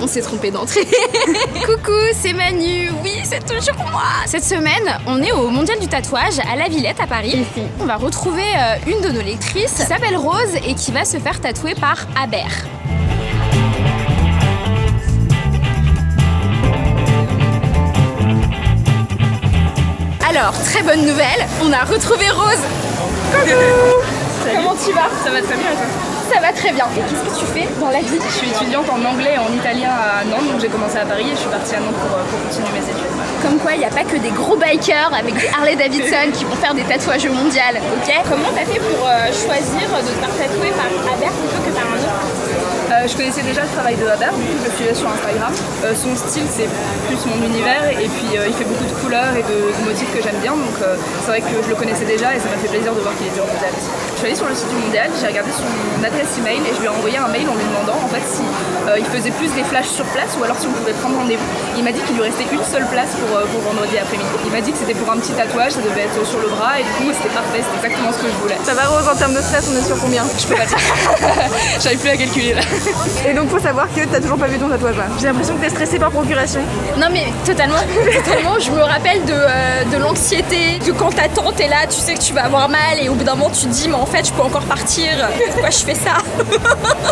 On s'est trompé d'entrée. Coucou, c'est Manu. Oui, c'est toujours moi. Cette semaine, on est au Mondial du tatouage à La Villette à Paris. Ici. On va retrouver une de nos lectrices qui s'appelle Rose et qui va se faire tatouer par Aber. Alors, très bonne nouvelle, on a retrouvé Rose. Coucou. Comment tu vas? Ça va très bien et toi? Ça va très bien. Et qu'est-ce que tu fais dans la vie? Je suis étudiante en anglais et en italien à Nantes, donc j'ai commencé à Paris et je suis partie à Nantes pour continuer mes études. Comme quoi, il n'y a pas que des gros bikers avec des Harley Davidson qui vont faire des tatouages au mondial, ok? Comment t'as fait pour choisir de te faire tatouer par Aber plutôt que par un autre? Je connaissais déjà le travail de Aber, du coup je le suivais sur Instagram. Son style c'est plus mon univers et puis il fait beaucoup de couleurs et de motifs que j'aime bien, donc c'est vrai que je le connaissais déjà et ça m'a fait plaisir de voir qu'il était au mondial. Je suis allée sur le site du mondial, j'ai regardé son adresse email et je lui ai envoyé un mail en lui demandant en fait si il faisait plus des flashs sur place ou alors si on pouvait prendre rendez-vous. Il m'a dit qu'il lui restait une seule place pour vendredi après-midi. Il m'a dit que c'était pour un petit tatouage, ça devait être sur le bras et du coup c'était parfait, c'était exactement ce que je voulais. Ça va Rose, en termes de stress, on est sur combien? Je peux pas dire. J'arrive plus à calculer là. Et donc faut savoir que t'as toujours pas vu ton tatouage là. J'ai l'impression que t'es stressée par procuration. Non mais totalement, je me rappelle de l'anxiété, de quand t'attends, t'es là, tu sais que tu vas avoir mal et au bout d'un moment tu te dis mais en fait je peux encore partir, pourquoi je fais ça?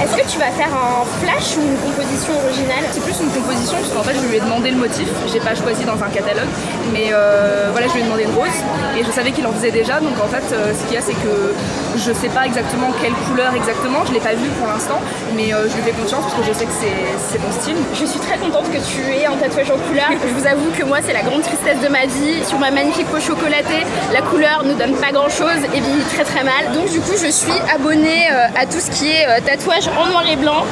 Est-ce que tu vas faire un flash ou une composition originale? C'est plus une composition parce qu'en fait je lui ai demandé le motif, j'ai pas choisi dans un catalogue, mais voilà je lui ai demandé une rose et je savais qu'il en faisait déjà, donc en fait ce qu'il y a c'est que je sais pas exactement quelle couleur exactement, je l'ai pas vu pour l'instant, mais je lui fais confiance parce que je sais que c'est mon style. Je suis très contente que tu aies un tatouage en couleur. Je vous avoue que moi c'est la grande tristesse de ma vie. Sur ma magnifique peau chocolatée, la couleur ne donne pas grand chose et vieillit très très mal. Donc du coup je suis abonnée à tout ce qui est tatouage en noir et blanc.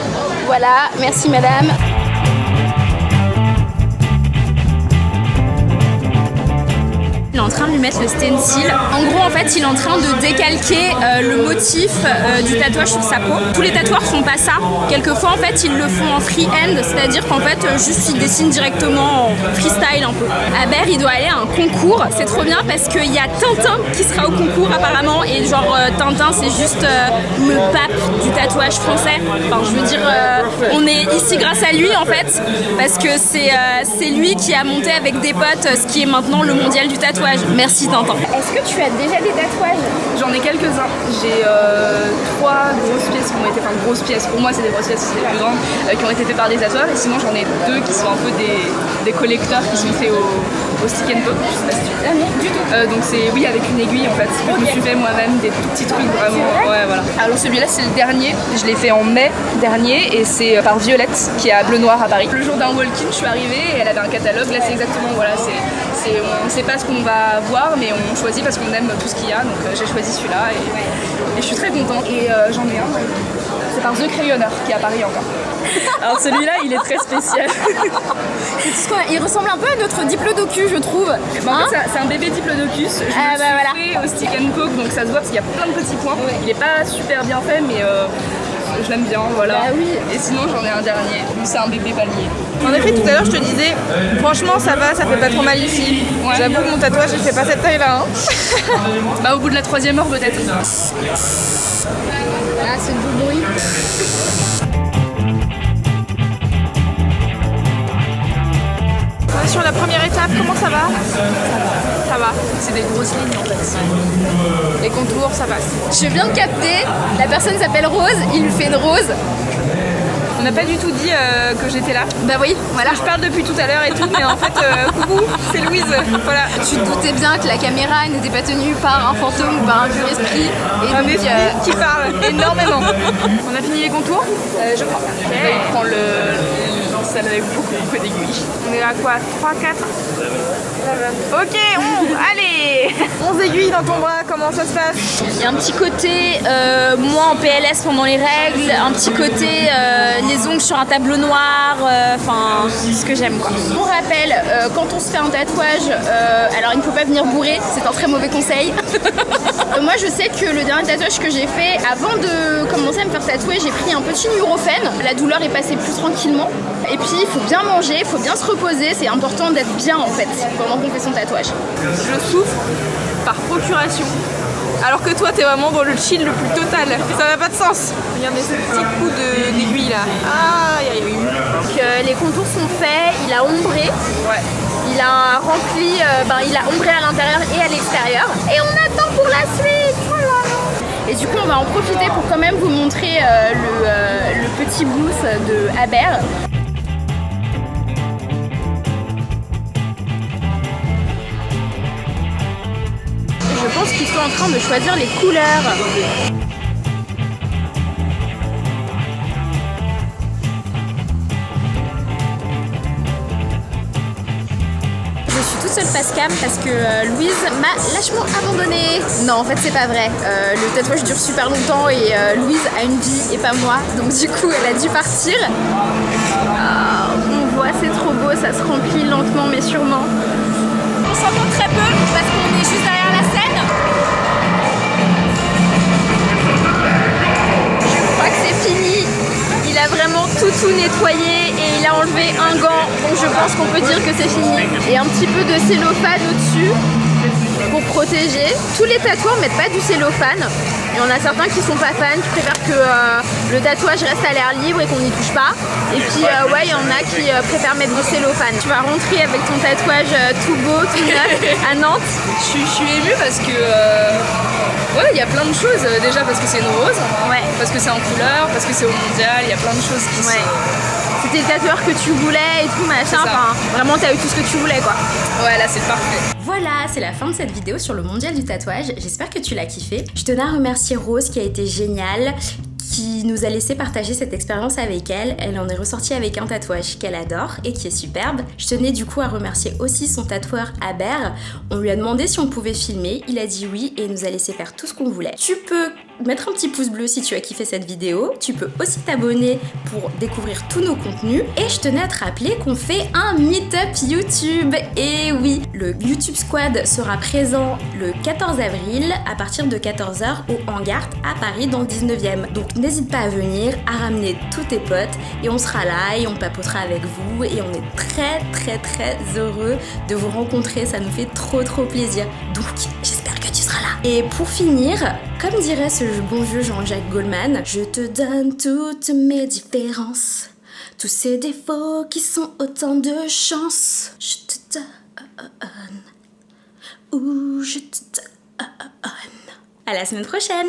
Voilà, merci madame. Il est en train de lui mettre le stencil. En gros, en fait, il est en train de décalquer le motif du tatouage sur sa peau. Tous les tatoueurs font pas ça. Quelquefois, en fait, ils le font en freehand, c'est-à-dire qu'en fait, juste ils dessinent directement en freestyle un peu. Aber, il doit aller à un concours. C'est trop bien parce qu'il y a Tintin qui sera au concours apparemment. Et genre, Tintin, c'est juste le pape du tatouage français. Enfin, je veux dire, on est ici grâce à lui, en fait, parce que c'est lui qui a monté avec des potes ce qui est maintenant le mondial du tatouage. Merci Tintin. Est-ce que tu as déjà des tatouages? J'en ai quelques-uns. J'ai 3 grosses pièces qui ont été, enfin grosses pièces, pour moi c'est des grosses pièces, c'est les plus grandes, qui ont été faites par des tatoueurs et sinon j'en ai 2 qui sont un peu des collecteurs qui sont faits au stick and poke, je sais pas si tu veux. Ah non, du tout. Donc c'est oui avec une aiguille en fait. Okay. Je me suis fait moi-même des tout petits trucs vraiment. Ouais voilà. Alors celui-là c'est le dernier, je l'ai fait en mai dernier et c'est par Violette qui est à Bleu Noir à Paris. Le jour d'un walk-in je suis arrivée et elle avait un catalogue, là c'est exactement voilà, on ne sait pas ce qu'on va voir mais on choisit parce qu'on aime tout ce qu'il y a, donc j'ai choisi celui-là et je suis très contente. Et j'en ai un, c'est par The Crayonner qui est à Paris encore. Alors celui-là il est très spécial. Il ressemble un peu à notre diplodocus je trouve. En fait c'est un bébé diplodocus, je le suis fait au stick and poke donc ça se voit parce qu'il y a plein de petits points. Il est pas super bien fait mais je l'aime bien, voilà. Bah oui. Et sinon j'en ai un dernier, c'est un bébé palmier. En effet tout à l'heure je te disais, franchement ça va, ça fait pas trop mal ici. Ouais. J'avoue que mon tatouage il fait pas cette taille là. Hein. Bah au bout de la 3e heure peut-être. Ah c'est le beau bruit. Sur la première étape, comment ça va? Ça va, c'est des grosses lignes en fait. Les contours, ça passe. Je viens de capter, la personne s'appelle Rose, il lui fait une rose. On n'a pas du tout dit que j'étais là. Bah oui, voilà. Je parle depuis tout à l'heure et tout, mais en fait, coucou, c'est Louise. Voilà. Tu te doutais bien que la caméra n'était pas tenue par un fantôme ou par un vieux esprit. Et un donc, esprit qui parle énormément. On a fini les contours? Je crois. Okay. Il prend celle avec beaucoup d'aiguilles. On est à quoi? 3, 4? Ok, 11, allez 11 aiguilles dans ton bras, comment ça se passe? Il y a un petit côté moi en PLS pendant les règles, un petit côté les ongles sur un tableau noir, enfin ce que j'aime quoi. Pour rappel, quand on se fait un tatouage, alors il ne faut pas venir bourré, c'est un très mauvais conseil. Moi je sais que le dernier tatouage que j'ai fait, avant de commencer à me faire tatouer, j'ai pris un petit Nurofen. La douleur est passée plus tranquillement. Et puis il faut bien manger, il faut bien se reposer, c'est important d'être bien en fait pendant qu'on fait son tatouage. Je souffre par procuration. Alors que toi, t'es vraiment dans le chill le plus total. Ça n'a pas de sens. Regardez ce petit coup d'aiguille là. Aïe aïe aïe. Donc les contours sont faits, il a ombré. Ouais. Il a rempli, il a ombré à l'intérieur et à l'extérieur. Et on attend pour la suite. Voilà. Et du coup, on va en profiter pour quand même vous montrer le petit booth de Aber. Je pense qu'ils sont en train de choisir les couleurs. Je suis toute seule face cam parce que Louise m'a lâchement abandonnée. Non, en fait c'est pas vrai. Le tatouage dure super longtemps et Louise a une vie et pas moi. Donc du coup elle a dû partir. On voit, c'est trop beau, ça se remplit lentement mais sûrement. On s'entend très peu parce qu'on est juste derrière la scène. Je crois que c'est fini. Il a vraiment tout nettoyé et il a enlevé un gant, donc je pense qu'on peut dire que c'est fini. Et un petit peu de cellophane au-dessus pour protéger. Tous les tatoueurs ne mettent pas du cellophane. Il y en a certains qui sont pas fans, qui préfèrent que le tatouage reste à l'air libre et qu'on n'y touche pas. Et puis ouais, il y en a qui préfèrent mettre du cellophane. Tu vas rentrer avec ton tatouage tout beau, tout neuf à Nantes. Je suis émue parce que ouais, il y a plein de choses. Déjà parce que c'est une rose, Ouais. parce que c'est en couleur, parce que c'est au mondial, il y a plein de choses qui Ouais. sont... C'était le tatoueur que tu voulais et tout machin. Enfin, vraiment t'as eu tout ce que tu voulais quoi. Ouais, là c'est parfait. Voilà, c'est la fin de cette vidéo sur le mondial du tatouage. J'espère que tu l'as kiffé. Je tenais à remercier Rose qui a été géniale, qui nous a laissé partager cette expérience avec elle. Elle en est ressortie avec un tatouage qu'elle adore et qui est superbe. Je tenais du coup à remercier aussi son tatoueur Aber. On lui a demandé si on pouvait filmer, il a dit oui et il nous a laissé faire tout ce qu'on voulait. Tu peux mettre un petit pouce bleu si tu as kiffé cette vidéo. Tu peux aussi t'abonner pour découvrir tous nos contenus. Et je tenais à te rappeler qu'on fait un meet-up YouTube. Et oui, le YouTube Squad sera présent le 14 avril à partir de 14h au Hangar à Paris dans le 19e. Donc n'hésite pas à venir, à ramener tous tes potes et on sera là et on papotera avec vous et on est très heureux de vous rencontrer. Ça nous fait trop plaisir. Donc j'espère que tu seras là. Et pour finir, comme dirait ce bon vieux Jean-Jacques Goldman, je te donne toutes mes différences, tous ces défauts qui sont autant de chances. Je te donne, ou je te donne. À la semaine prochaine.